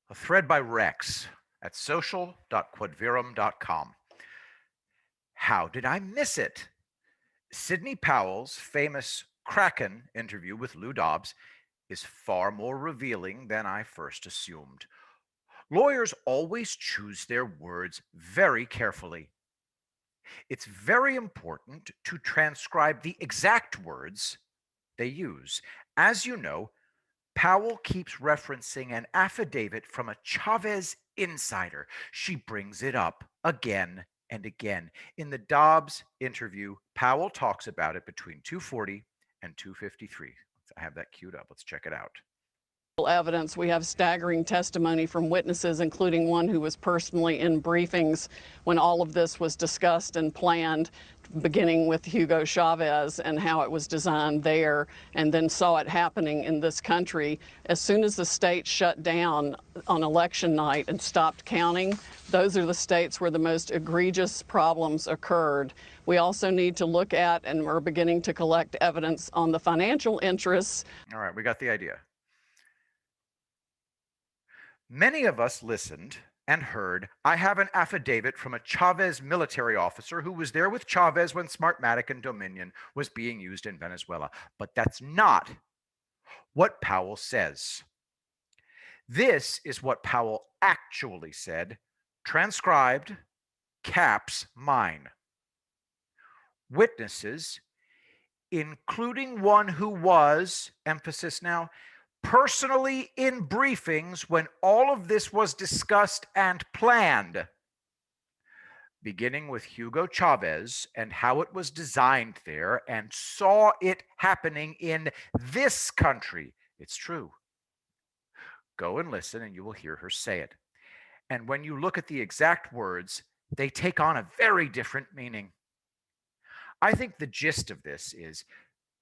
A thread by Rex at social.quodverum.com. How did I miss it? Sidney Powell's famous Kraken interview with Lou Dobbs is far more revealing than I first assumed. Lawyers always choose their words very carefully. It's very important to transcribe the exact words they use. As you know, Powell keeps referencing an affidavit from a Chavez insider. She brings it up again and again. In the Dobbs interview, Powell talks about it between 2:40 and 2:53. I have that queued up. Let's check it out. Evidence. We have staggering testimony from witnesses, including one who was personally in briefings when all of this was discussed and planned, beginning with Hugo Chavez and how it was designed there, and then saw it happening in this country. As soon as the state shut down on election night and stopped counting, those are the states where the most egregious problems occurred. We also need to look at, and we're beginning to collect evidence on the financial interests. All right, we got the idea. Many of us listened and heard, I have an affidavit from a Chavez military officer who was there with Chavez when Smartmatic and Dominion was being used in Venezuela. But that's not what Powell says. This is what Powell actually said, transcribed, caps mine. Witnesses, including one who was, emphasis now, personally in briefings when all of this was discussed and planned, beginning with Hugo Chavez and how it was designed there and saw it happening in this country. It's true. Go and listen and you will hear her say it. And when you look at the exact words, they take on a very different meaning. I think the gist of this is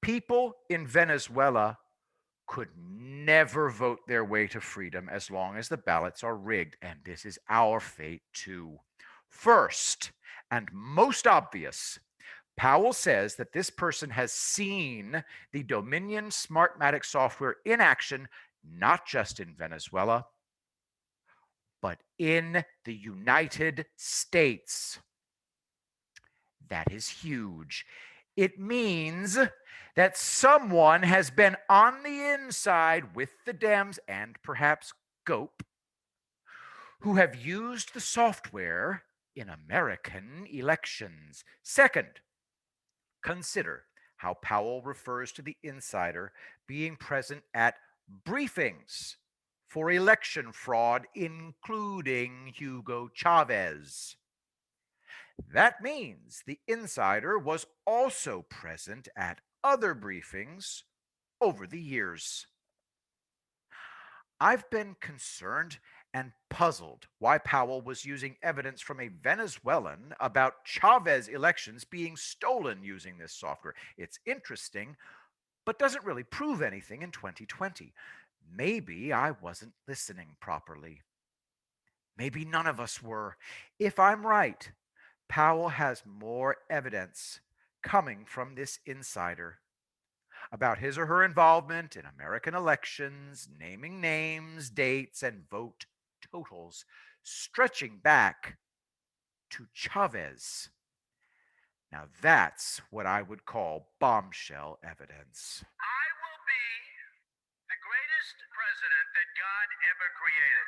people in Venezuela could never vote their way to freedom as long as the ballots are rigged, and this is our fate too. First, and most obvious, Powell says that this person has seen the Dominion Smartmatic software in action, not just in Venezuela, but in the United States. That is huge. It means that someone has been on the inside with the Dems and perhaps GOP who have used the software in American elections. Second, consider how Powell refers to the insider being present at briefings for election fraud, including Hugo Chavez. That means the insider was also present at other briefings over the years. I've been concerned and puzzled why Powell was using evidence from a Venezuelan about Chavez elections being stolen using this software. It's interesting, but doesn't really prove anything in 2020. Maybe I wasn't listening properly. Maybe none of us were. If I'm right, Powell has more evidence coming from this insider about his or her involvement in American elections, naming names, dates, and vote totals, stretching back to Chavez. Now that's what I would call bombshell evidence. I will be the greatest president that God ever created.